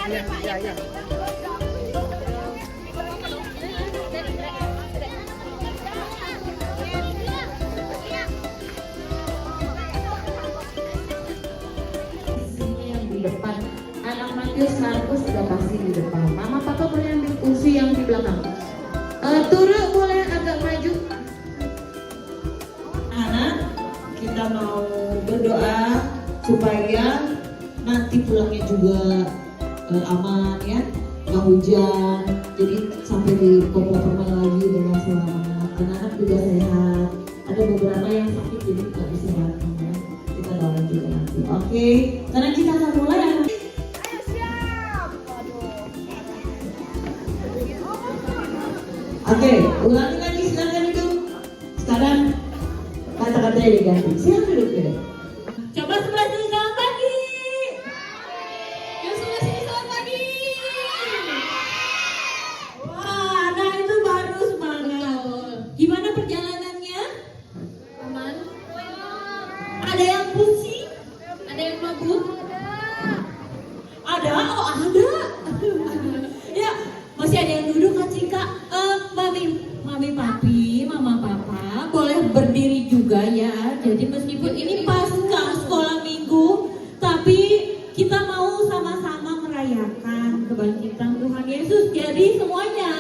Iya, iya. Yang di depan, anak Matius Markus sudah pasti di depan. Mama papa boleh ambil kursi yang di belakang. Turu boleh agak maju. Anak, kita mau berdoa supaya nanti pulangnya juga aman ya, nggak hujan. Jadi sampai di kota Permai lagi dengan selamat. Anak-anak juga sehat. Ada beberapa yang sakit jadi nggak bisa datang ya. Kita doain juga nanti. Oke, karena kita akan mulai. Ayo siap. Oke, ulangi lagi, silakan duduk. Sekarang kata-katanya diganti. Silakan duduk deh. Coba sebelah sini, selamat pagi. Yang sebelah sini selamat pagi. Wah, nah itu baru semangat. Gimana perjalanannya? Aman. Ada yang pusing? Ada yang mabuk? Ada, oh ada. Ya, masih ada yang duduk Kak Cika. Mami papi, mama papa boleh berdiri juga ya. Jadi meskipun ini pasca sekolah minggu, tapi kita mau sama-sama merayakan kebangkitan Tuhan Yesus. Jadi semuanya,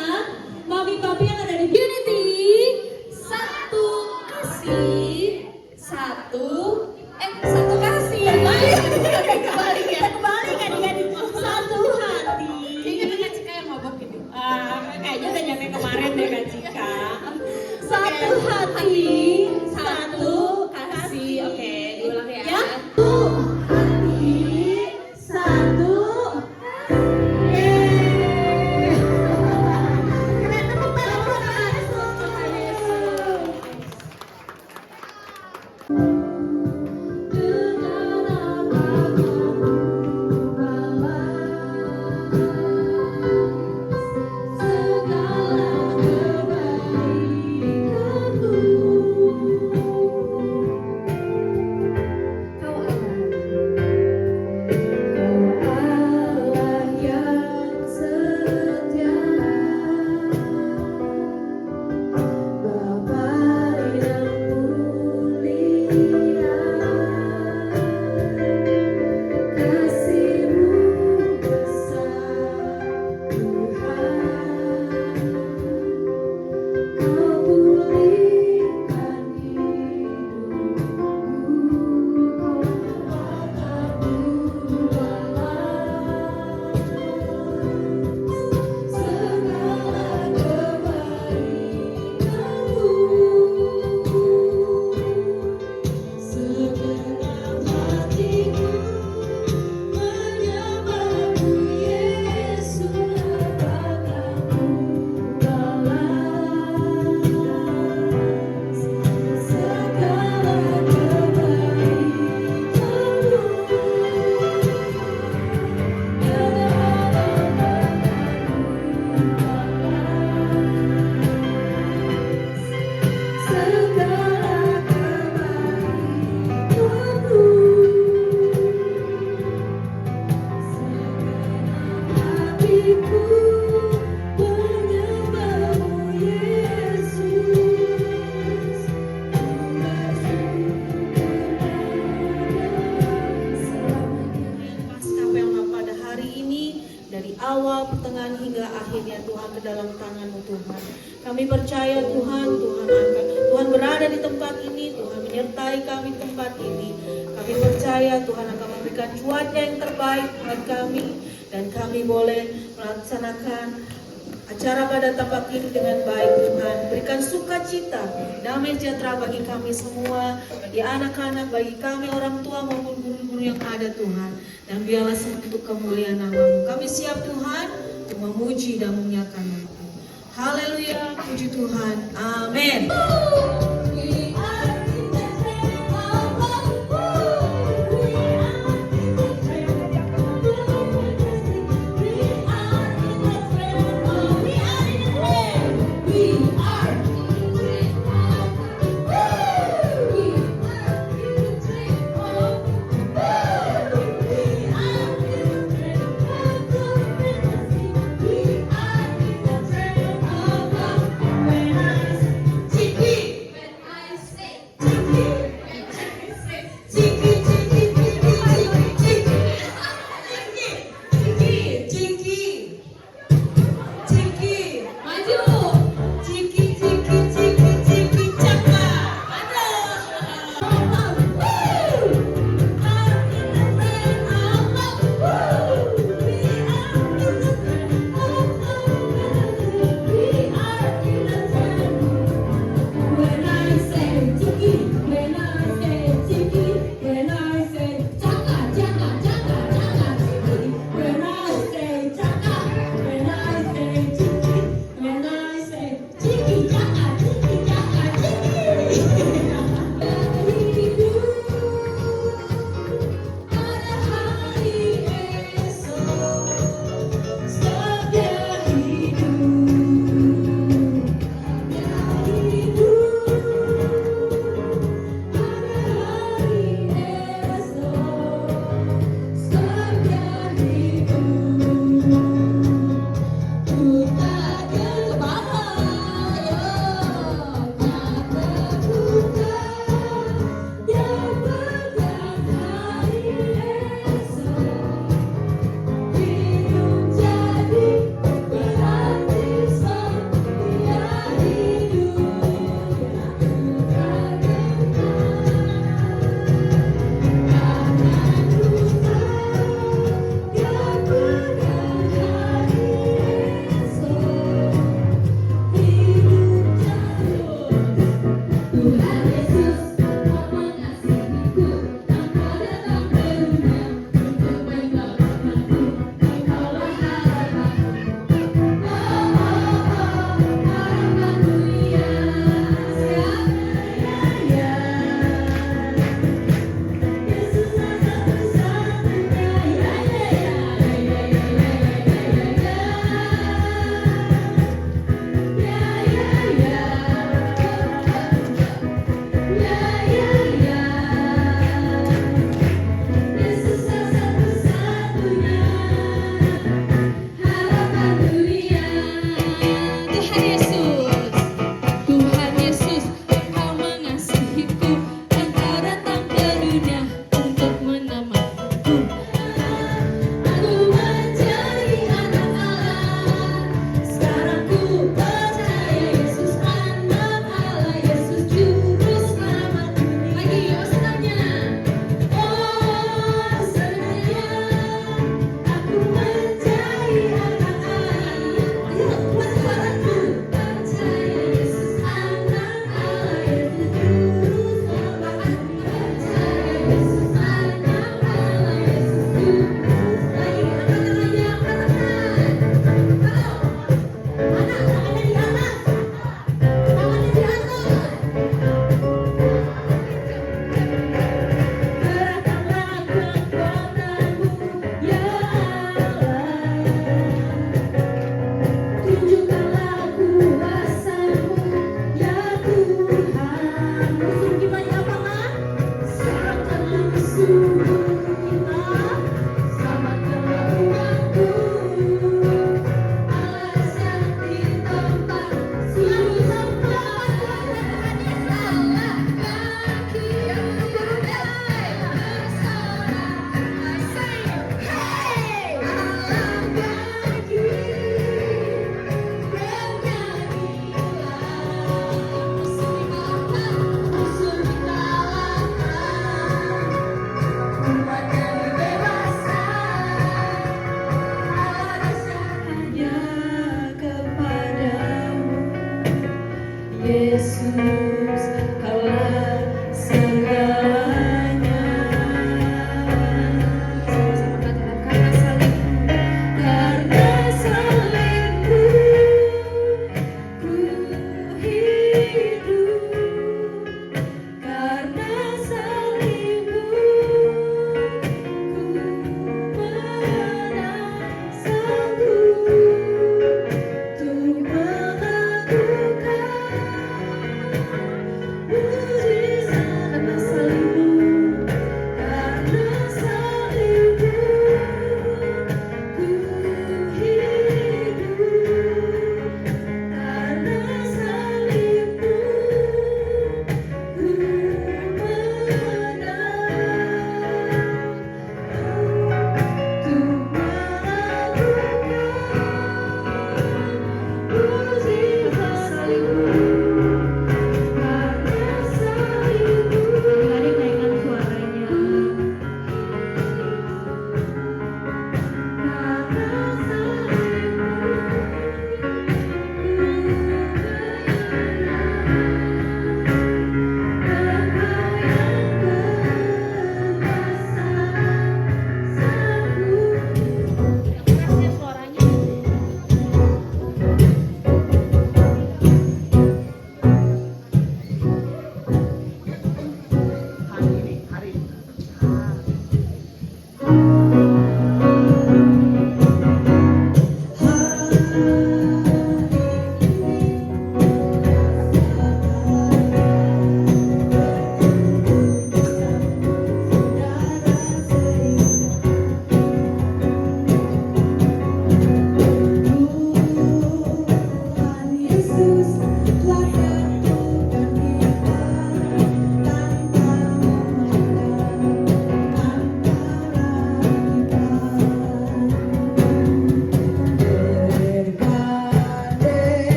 mami papi yang ada di Unity, satu kasih, satu kasih. Kembali ya, adik-adik. Satu hati. Ini Kak Cika yang mabok gitu. Kayaknya udah nyampe kemarin deh Kak Cika. Satu hati, satu kasih. Oke, diulang ya. Satu hati, satu. Kita tepuk tangan buat Tuhan Yesus. Awal, pertengahan hingga akhirnya Tuhan ke dalam tangan-Mu Tuhan. Kami percaya Tuhan berada di tempat ini, Tuhan menyertai kami di tempat ini. Kami percaya Tuhan akan memberikan cuaca yang terbaik buat kami dan kami boleh melaksanakan acara pada tempat ini dengan baik Tuhan. Berikan sukacita, damai sejahtera bagi kami semua, bagi anak-anak, bagi kami orang tua maupun guru-guru yang ada Tuhan. Dan biarlah semua untuk kemuliaan nama-Mu. Kami siap Tuhan untuk memuji dan memuliakan Nama-Mu. Haleluya, puji Tuhan. Amin.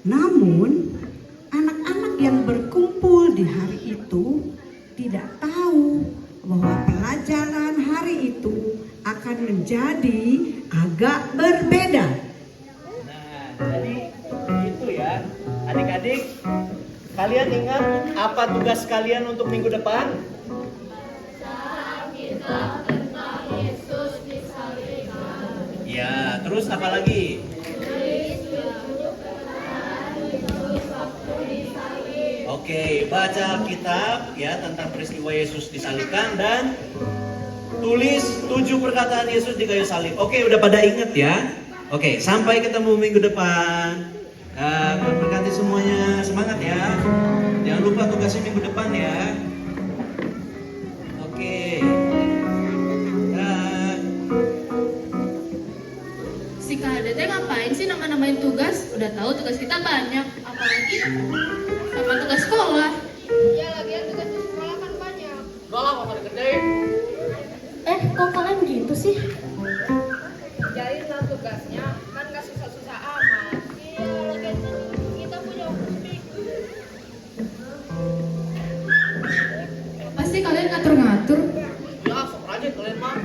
Namun, anak-anak yang berkumpul di hari itu tidak tahu bahwa pelajaran hari itu akan menjadi agak berbeda. Nah, jadi itu ya, adik-adik. Kalian ingat apa tugas kalian untuk minggu depan? Kita tentang Yesus disalibkan. Ya, terus apa lagi? Oke, baca kitab ya tentang peristiwa Yesus disalibkan dan tulis 7 perkataan Yesus di kayu salib. Oke, udah pada inget ya? Oke, sampai ketemu minggu depan. Berkati semuanya, semangat ya. Jangan lupa tugasnya minggu depan ya. Oke. Si Kak Dede ngapain sih nama-namain tugas? Udah tahu tugas kita banyak, apalagi sama tugas sekolah. Ya lagian tugas di sekolah kan banyak. Enggak lah, masa gede. Kok kalian begitu sih? Kerjain lah tugasnya, kan gak susah-susah amat. Iya lagian kita punya waktu seminggu. Pasti kalian ngatur-ngatur. Ya, sok rajin kalian mah.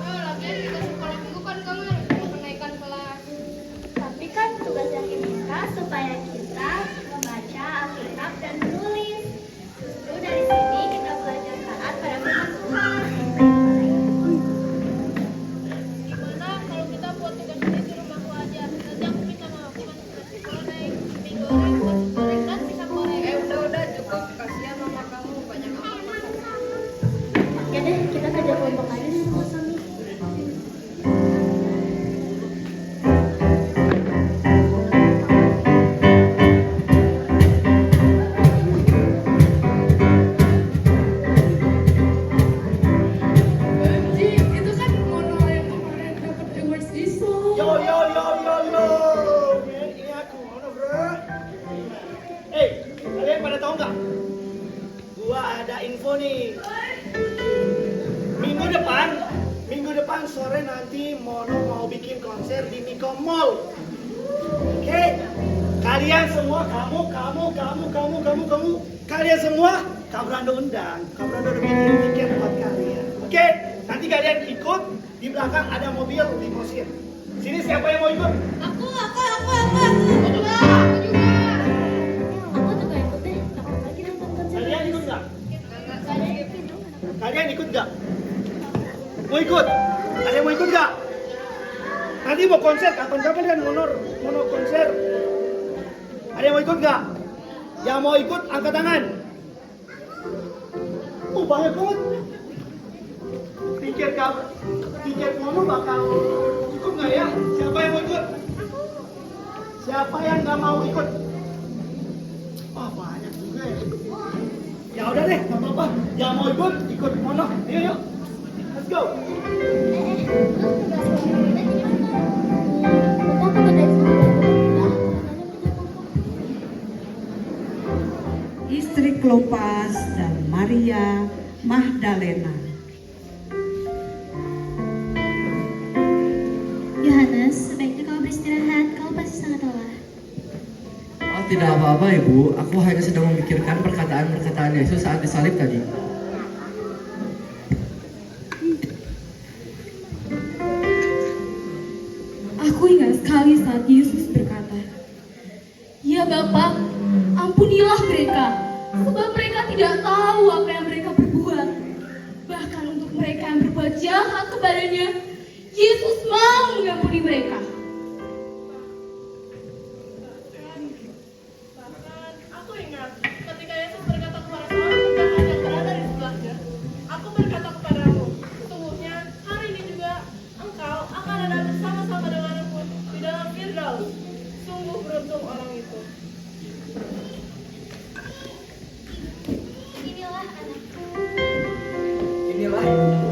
Lagian kita sekolah minggu kan kangen kenaikan kelas. Tapi kan tugas yang diminta supaya kita membaca Alkitab dan menulis. Justru dari sini kita belajar taat pada firman Tuhan. Gimana kalau kita buat tugas ini di rumahku aja? Nanti aku minta maaf cuma nasi goreng, mie goreng, nasi goreng dan pisang goreng. Udah cukup. Kasihan mama kamu banyak amat masak. Ya deh, kita kerja kelompok aja sama Sami. Itu kan mono yang kemarin dapat awards di Seoul. Yo. Ini aku, mana bro? Kalian pada tahu nggak? Gua ada info nih. Minggu depan sore nanti Mono mau bikin konser di Miko Mall. Oke? Kalian semua, kalian semua, Kak Brando undang. Kak Brando udah bikin tiket buat kalian. Oke? Nanti kalian ikut, di belakang ada mobil limosin. Sini siapa yang mau ikut? Aku juga. Aku juga ikut deh, takut lagi nonton konser. Kalian ikut nggak? Kalian ikut nggak? Mau ikut? Ada yang mau ikut nggak? Nanti mau konser, kapan-kapan kan mono konser. Ada yang mau ikut nggak? Yang mau ikut angkat tangan. Banyak banget. Tiket mono bakal ikut nggak ya? Siapa yang mau ikut? Siapa yang nggak mau ikut? Banyak juga ya. Ya udah deh, nggak apa-apa. Yang mau ikut mono. Yuk. Let's go. Lu tugas kelompok kita gimana? Kita aku beda sama Istri Klopas dan Maria Magdalena. Yohanes, sebaiknya kau beristirahat, kau pasti sangat lelah. Oh, tidak apa-apa ibu, aku hanya sedang memikirkan perkataan-perkataan Yesus saat disalib tadi. Aku ingat sekali saat Yesus berkata, "Ya Bapa, ampunilah mereka, sebab mereka tidak tahu apa yang mereka berbuat." Bahkan untuk mereka yang berbuat jahat kepadanya, Yesus mau mengampuni mereka. Bahkan aku ingat ketika Yesus berkata kepada seorang penjahat yang berada di sebelahnya, "Aku berkata kepadamu, sesungguhnya hari ini juga engkau akan ada bersama-sama denganku di dalam Firdaus." Sungguh beruntung orang itu. Inilah anakku. Inilah ibuku.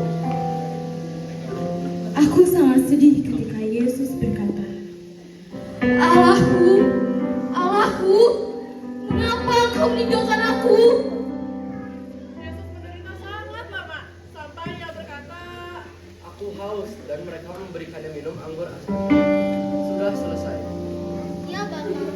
Aku sangat sedih ketika Yesus berkata, "Allahku, Allahku, mengapa engkau meninggalkan aku?" Yesus menderita sangat lama sampai ia berkata, Aku haus dan mereka memberikannya minum anggur asam. Sudah selesai. Ya Bapak,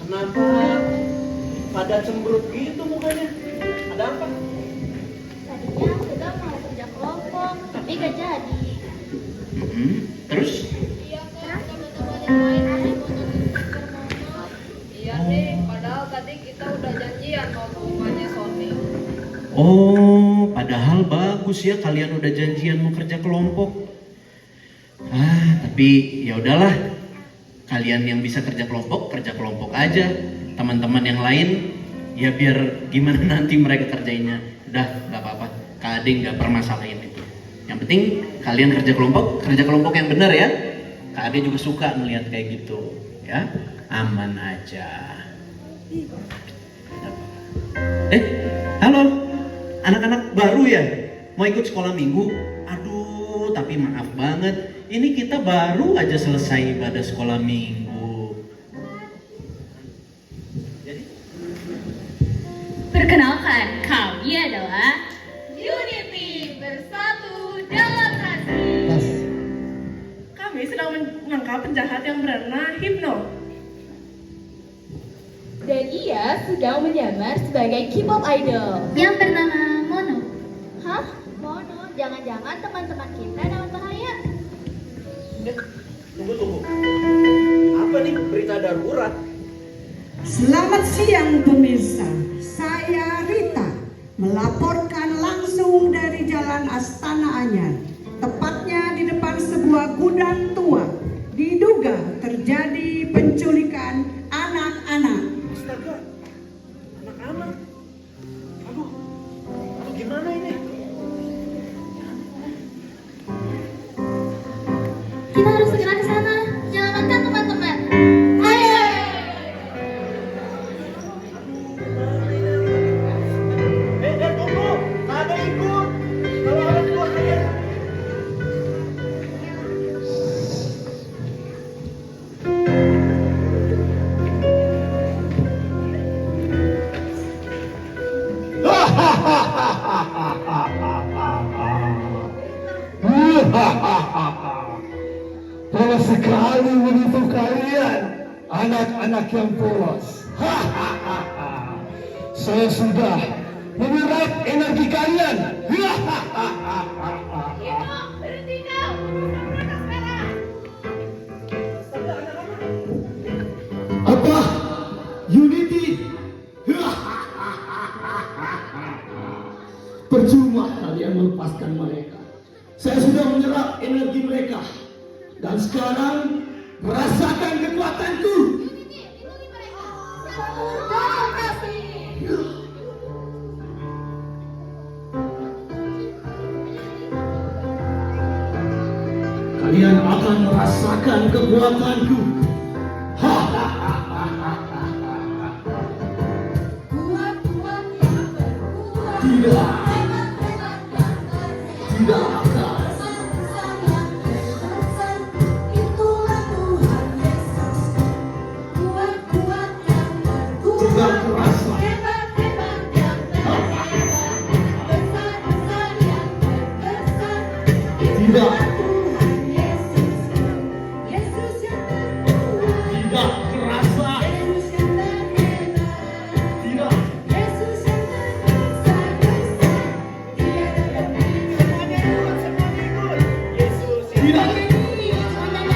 Kenapa pada cemberut gitu mukanya? Ada apa? Tadinya sudah mau kerja kelompok, tapi gak jadi. Terus? Iya kan, teman-teman yang lain masih mau nonton konser Mono. Iya nih, padahal tadi kita udah janjian mau ke rumahnya Sony. Oh, padahal bagus ya kalian udah janjian mau kerja kelompok. Tapi ya udahlah. Kalian yang bisa kerja kelompok aja. Teman-teman yang lain ya biar gimana nanti mereka kerjainnya. Udah, nggak apa-apa. Kak Ade nggak permasalahin itu. Yang penting kalian kerja kelompok yang benar ya. Kak Ade juga suka melihat kayak gitu, ya. Aman aja. Halo, anak-anak baru ya? Mau ikut sekolah minggu? Aduh, tapi maaf banget. Ini kita baru aja selesai ibadah sekolah minggu. Jadi? Perkenalkan, kami adalah Unity bersatu dalam kasih. Kami sedang menangkap penjahat yang bernama Hypno. Dan ia sedang menyamar sebagai K-pop idol. Yang bernama Mono. Hah? Mono? Jangan-jangan teman-teman kita dalam bahaya. Tunggu. Apa nih berita darurat? Selamat siang pemirsa, saya Rita melaporkan langsung dari Jalan Astana Anyar, tepatnya di depan sebuah gudang tua. Diduga terjadi penculikan anak-anak. Astaga, anak-anak. Aduh, gimana ini? Kita harus segera ke sana. Menyelamatkan teman-teman. Tunggu, ada ikut. Kalau orang tua kalian. Polos sekali begitu kalian, anak-anak yang polos. Saya sudah menyerap energi kalian. Berhenti kau! Apa? Unity? Percuma kalian melepaskan mereka. Saya sudah menyerap energi mereka. Dan sekarang merasakan kekuatanku. Kalian akan merasakan kekuatanku. Tidak. Tidak akan. Tidak terasa. Tidak. Tidak terasa. Tidak. Tidak.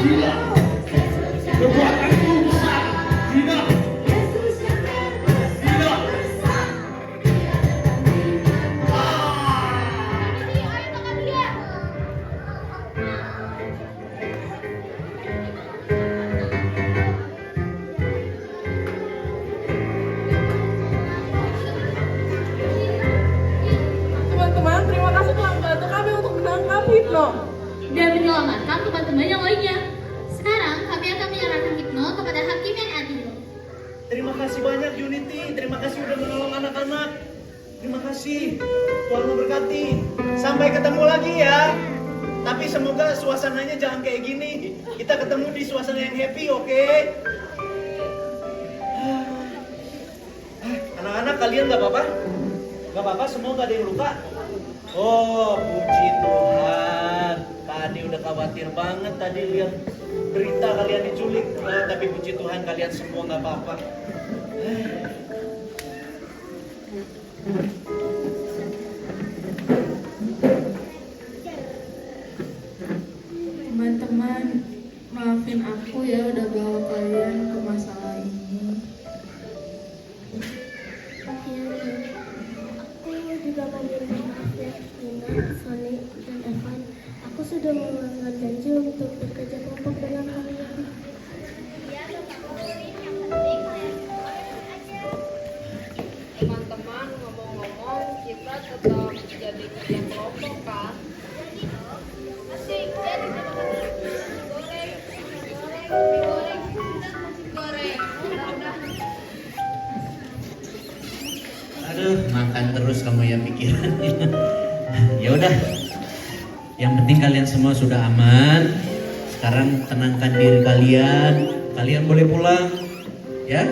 Tidak. Kekuatanku besar. Tidak. Tidak. Teman-teman, terima kasih telah membantu kami untuk menangkap Hypno. dan menyelamatkan teman-teman yang lainnya. Sekarang kami akan menyerahkan Hypno kepada hakim yang adil. Terima kasih banyak Unity, terima kasih udah menolong anak-anak. Terima kasih, Tuhan memberkati. Sampai ketemu lagi ya. Tapi semoga suasananya jangan kayak gini. Kita ketemu di suasana yang happy, oke? Anak-anak kalian gak apa-apa? Gak apa-apa, semua gak ada yang luka? Oh, puji Tuhan. Kak Ade udah khawatir banget tadi lihat berita kalian diculik. Tapi puji Tuhan kalian semua gak apa-apa. Teman-teman, maafin aku ya udah bawa kalian ke masalah ini. Aku juga mau minta maaf ya, Nina, Sony, dan Evan. Aku sudah melanggar janji untuk bekerja kelompok dengan kalian. Iya, yang penting kalian semua aja. Teman-teman, ngomong-ngomong, kita tetap jadi kerja kelompok kan? Jadi dong, asik. Jadi goreng, goreng, goreng. Udah. Aduh, makan terus kamu ya pikirannya. Ya udah. Yang penting kalian semua sudah aman. Sekarang tenangkan diri kalian. Kalian boleh pulang, ya.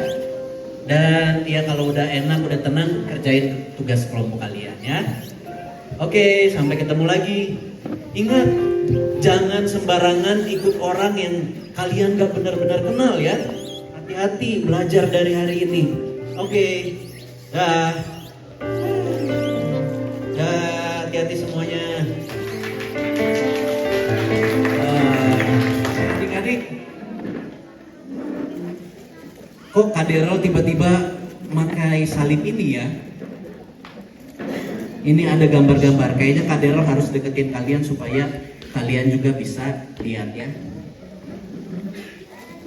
Dan ya kalau udah enak, udah tenang, kerjain tugas kelompok kalian ya. Oke, sampai ketemu lagi. Ingat, jangan sembarangan ikut orang yang kalian gak benar-benar kenal ya. Hati-hati belajar dari hari ini. Oke. Dah. Dah, hati-hati semuanya. Adik-adik. Kok Kak Daryl tiba-tiba pakai salib ini ya? Ini ada gambar-gambar. Kayaknya Kak Daryl harus deketin kalian supaya kalian juga bisa lihat ya.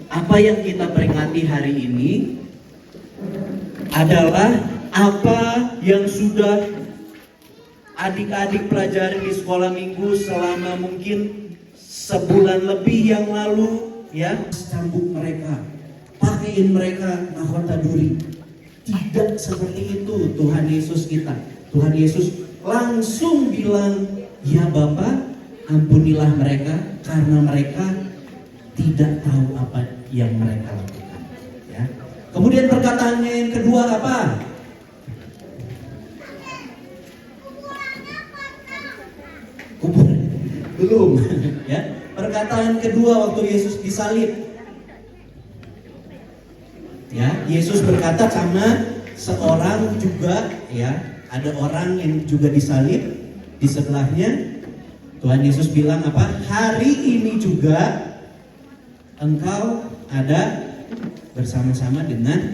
Apa yang kita peringati hari ini adalah apa yang sudah adik-adik pelajari di sekolah minggu selama mungkin sebulan lebih yang lalu ya. Cambuk mereka, pakaiin mereka mahkota duri. Tidak seperti itu Tuhan Yesus kita. Tuhan Yesus langsung bilang, ya Bapa, ampunilah mereka karena mereka tidak tahu apa yang mereka lakukan. Ya. Kemudian perkataannya yang kedua apa? Kubur. Belum. Ya. Perkataan kedua waktu Yesus disalib. Ya, Yesus berkata sama seorang juga ya, ada orang yang juga disalib di sebelahnya. Tuhan Yesus bilang apa? Hari ini juga engkau ada bersama-sama dengan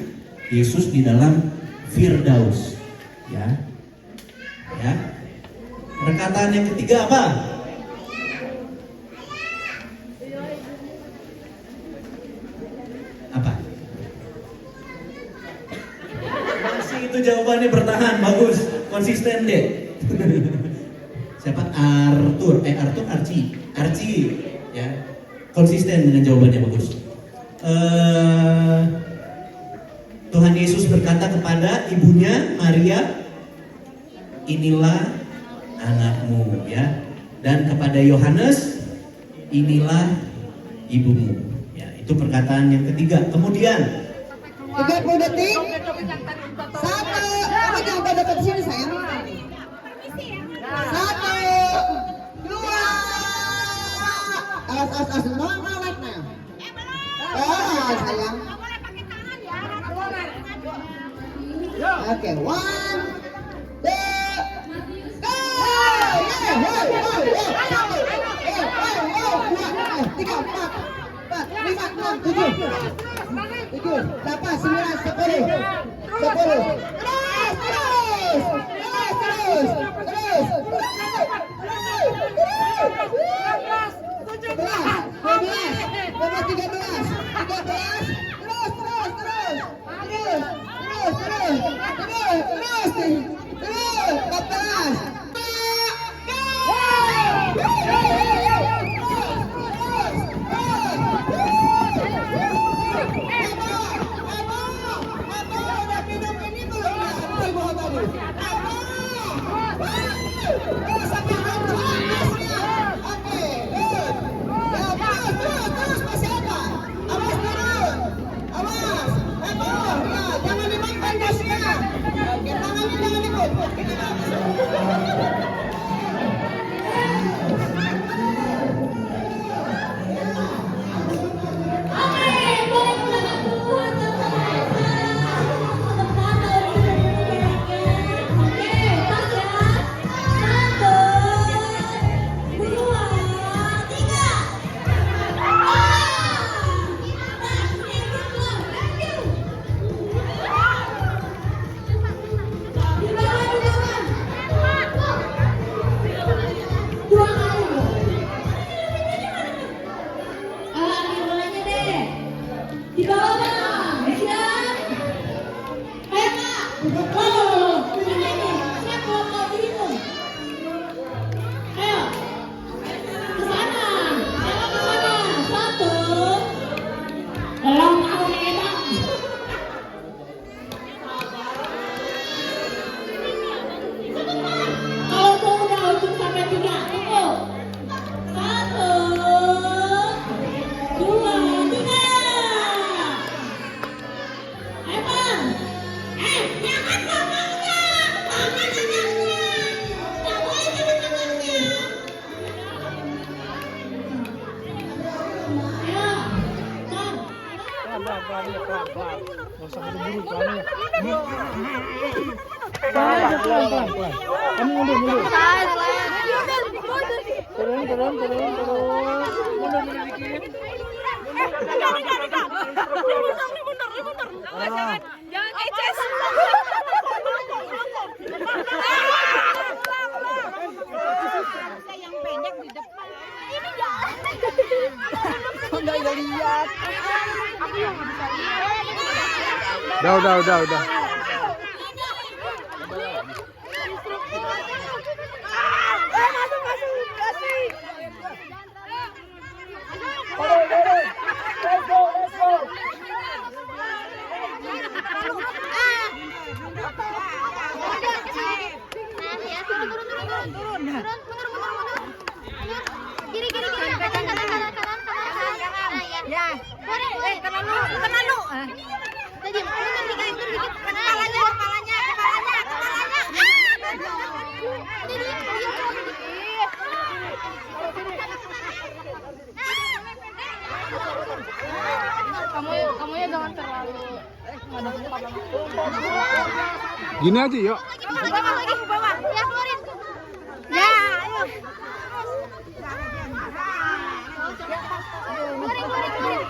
Yesus di dalam Firdaus. Ya. Ya. Perkataan yang ketiga apa? Apa? Masih itu jawabannya bertahan, bagus, konsisten deh. Siapa? Archie, ya, konsisten dengan jawabannya, bagus. Tuhan Yesus berkata kepada ibunya Maria, inilah anakmu, ya, dan kepada Yohanes, inilah ibumu. Ya, itu perkataan yang ketiga. Kemudian 30 detik. 1. Kamu jangan pada dekat sini sayang. 1, 2. As. No right now. Oh sayang. Oke, 1, 2, go! Tiga, 4, 5, 6, 7, 8, 9, 10. Wow, ini siapa mau dirimu? Ayo, ke sana. Ayo ke sana. Satu. Belum tahu enak. Kalau mau udah hitung sampai 3, tunggu. 1, 2, 3. Evan, jangan tangannya, tangan anaknya, nggak boleh jangan tangannya. Kamu mundur. Turun. Mundur dikit. Jangan eces. Yang pendek di depan. Ini jangan. Enggak lihat. Aku yang bisa lihat. Udah. Masuk. Kasih. Let's go. Turun. Kiri. Kanan. Ya. Kanan lu. Tadi mundur dikit. Kepalanya. Kamu ya jangan terlalu. Gini aja yuk. Lagi ke bawah. Ya, keluarin. Ya, ayo.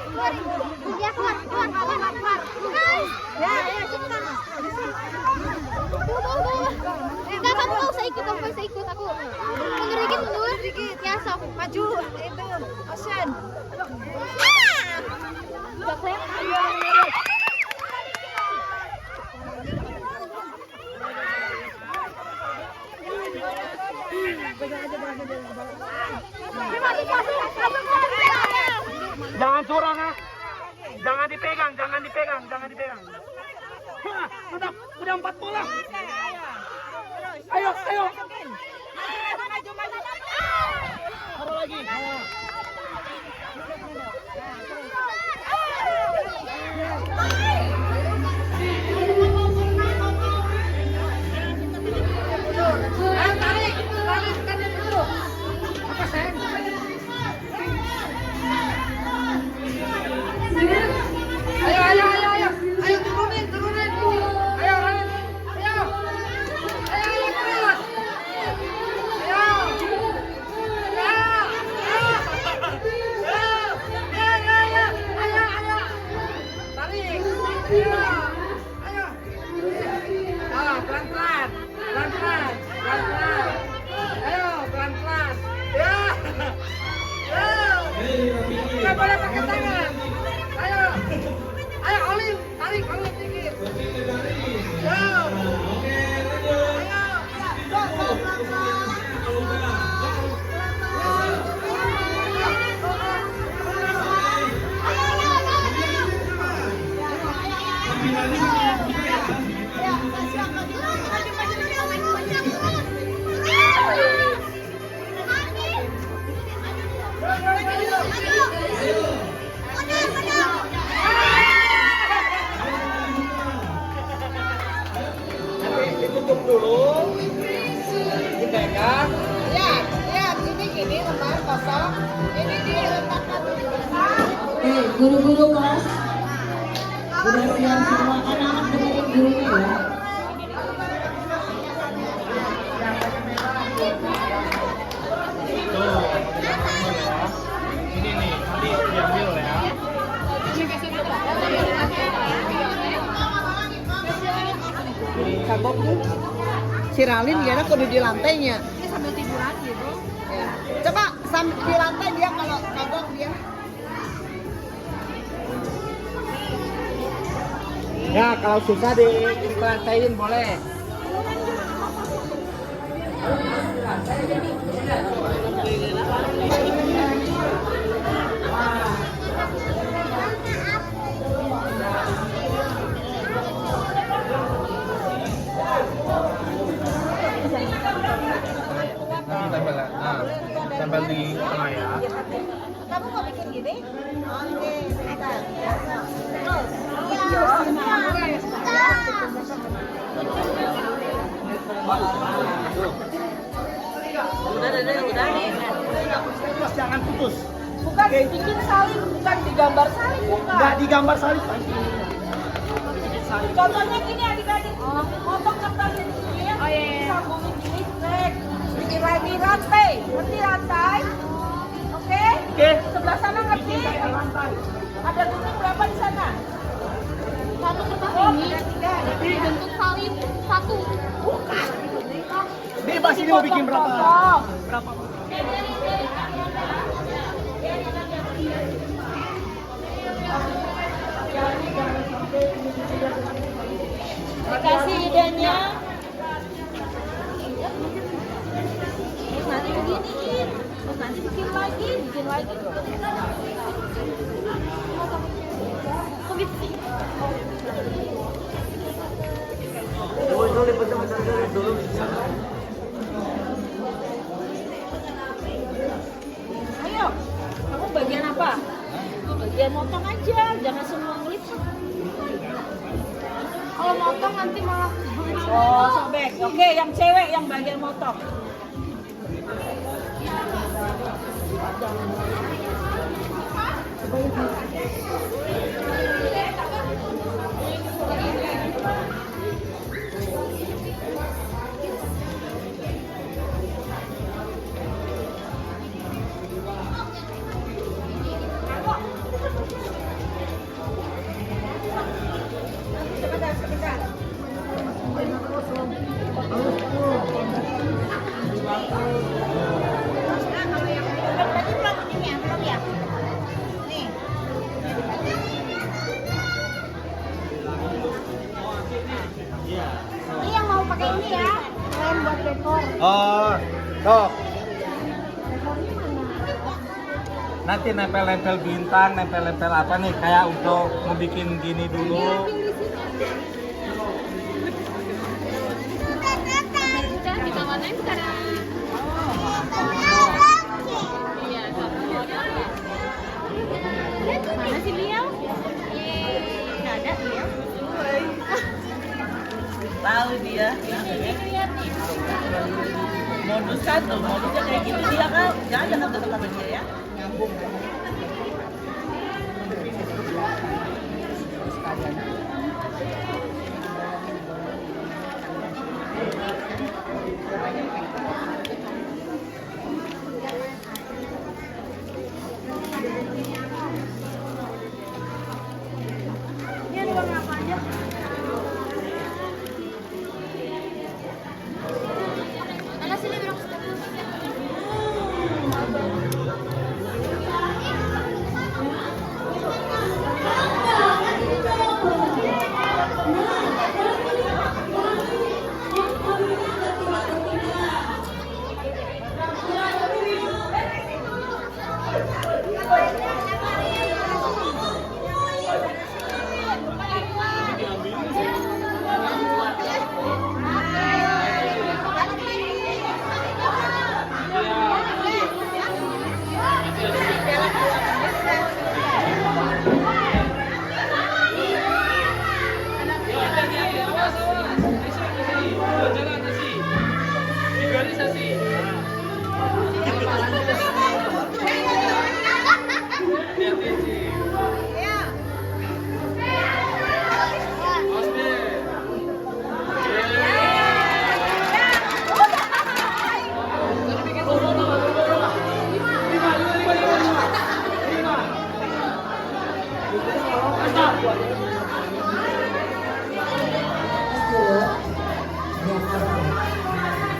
Keluarin. Ya, keluar. Ya, ayo cepetan. Tunggu. Enggak, kamu nggak usah ikut aku. Mundur dikit. Ya, sok. Maju. Itu. Ocean. Udah kelihatan. Jangan curang ah. Jangan dipegang. Udah 4 bola. Ayo. Taruh lagi. Tarik dulu. Apa sayang? Ayo turunin. Ayo keluar. Tarik. Ayo. Pelan-pelan. Ayo, pelan-pelan. Ya. Nggak boleh pakai tangan. Ayo, Olin, tarik dikit. Ayo. Ditutup dulu, dipegang. Lihat, ini gini lembar kosong. Ini diletakkan di depan. Guru-guru kelas udah siap semua, anak-anak dengerin gurunya ya. Ini nih, nanti diambil ya. Kagok tuh. Si Ralin dia kudu di lantainya. Ini sambil tiduran gitu. Ya. Coba di lantai dia kalau kagok dia. Ya, kalau susah dipelantain boleh. Tempel di tengah ya. Kamu mau bikin gini? Oke, sebentar. Terus. Jangan putus. Bukan bikin salib, bukan digambar salib, bukan. Enggak digambar salib. Contohnya gini adik-adik, potong kertas ini ya, sambungin gini, trek, bikin lagi rantai, ngerti rantai? Oke? Oke. Sebelah sana ngerti? Ada gunting berapa di sana? Satu kertas ini bentuk salib satu. Bukan. Bebas ini mau bikin berapa? Potong. Berapa? Dikasih idenya. Terus nanti beginiin. Terus nanti bikin lagi. Kok gitu sih? Ayo, kamu bagian apa? Bagian motong aja, jangan semua ngelit. Kalau motong nanti malah oh sobek. Oke, yang cewek yang bagian motong. Sebentar. Tadi belum ini ya, belum ya? Nih. Ini yang mau pakai ini ya, lem buat dekor. Oh, tuh. Nanti nempel-nempel bintang, nempel-nempel apa nih? Kayak untuk ngebikin gini dulu. Kita warnain sekarang. Iya, mana sih Liao? Nggak ada Liao. Tahu dia. Modus kan tuh, modusnya kayak gitu dia kan. Jangan dekat sama dia ya. Nyambung. Ini ada warna apa aja? Mana sih Liao?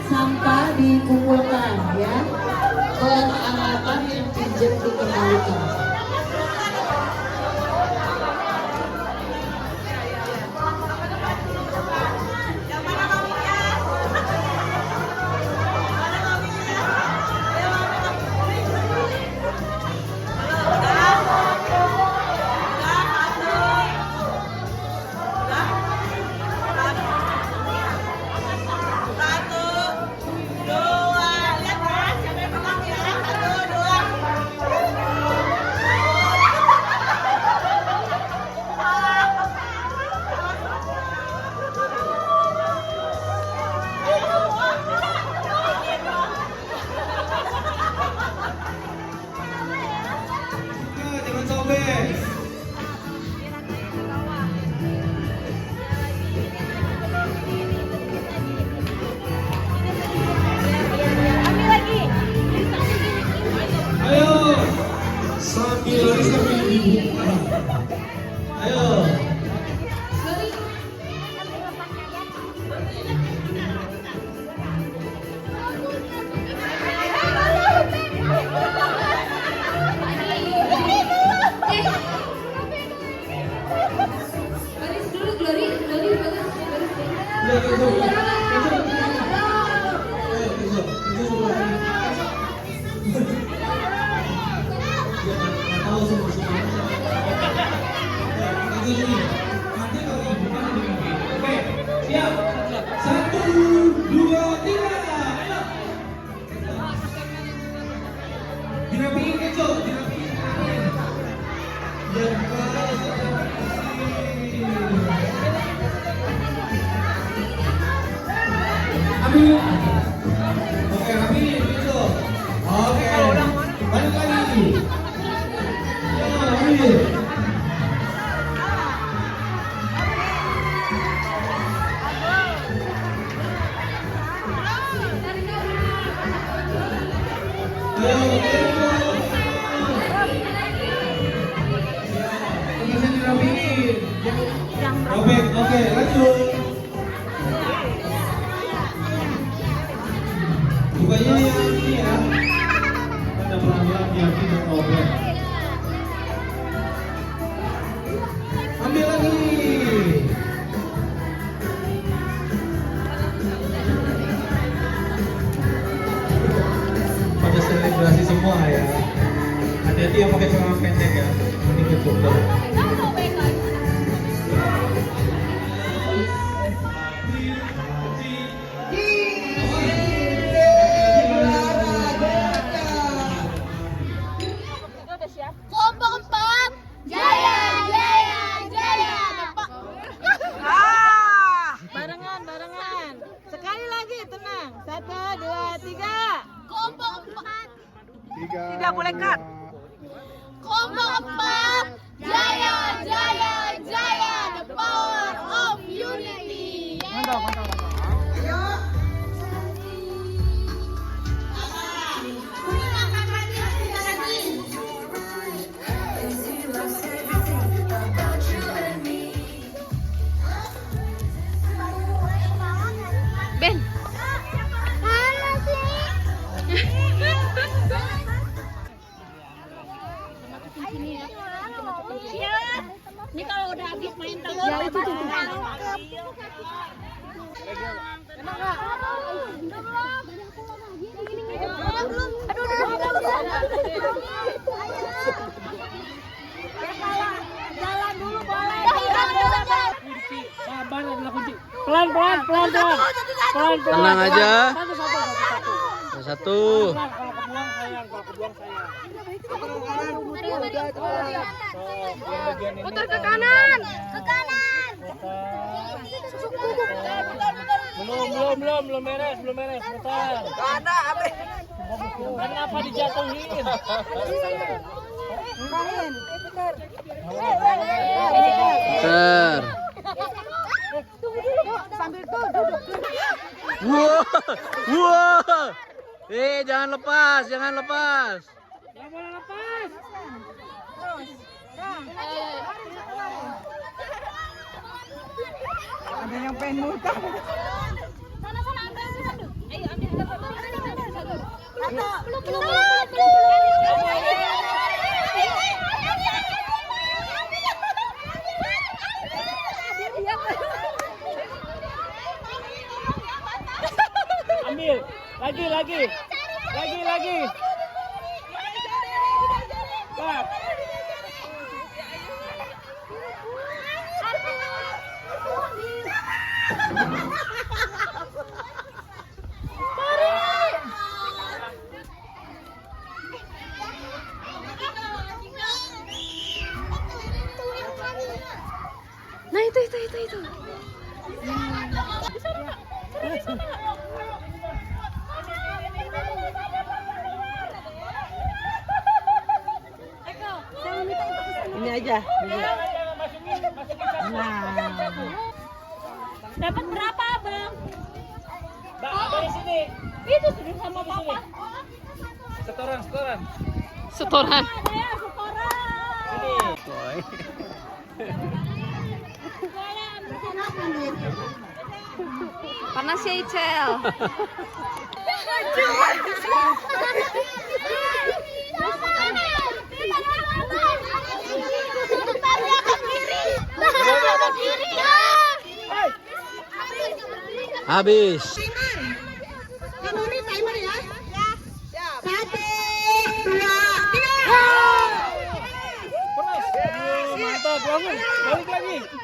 Sampah dikumpulkan ya, peralatan yang pinjam dikembalikan. Baris dulu, Glory, baris. Oke, siap. 1, 2, 3. Ayo. Dirapiin Kejo, dirapiin. Ambil. Oke, rapiin Kejo. Oke. Balik lagi. Yo, ambil. Robek, oke, lanjut. Bukanya yang ini ya. Ada pelan-pelan yang tidak robek. Ambil lagi. Pada selebrasi semua ya. Hati-hati yang pakai celana pendek ya. Ini kecukup. Kelompok 4, jaya, jaya, jaya. Barengan. Sekali lagi, tenang. 1, 2, 3. Kelompok 4, Tidak boleh cut. kelompok 4, jaya, jaya, jaya. The power of unity. Ben. Mana sih? Ini kalau udah habis main ya itu tuh. Jalan dulu boleh. Sabar adalah kunci. Pelan. Tenang aja. Satu. Putar ke kanan. Ke kanan. Belum beres. Putar. Kenapa dijatuhin? Ter. Sambil tuh duduk. Wow. Jangan lepas. Ada yang pengen muter. Sana ambil satu. Ayo ambil satu. Belum. Ambil. Lagi. Pak. Nah itu. Ini aja. Dapat berapa, Bang? Dari sini. Itu sudah sama Papa. Setoran. Setoran. Ini. Panas ya Icel. Habis. Ini timer ya. Satu, dua, tiga. Mantap, bangun. Balik lagi.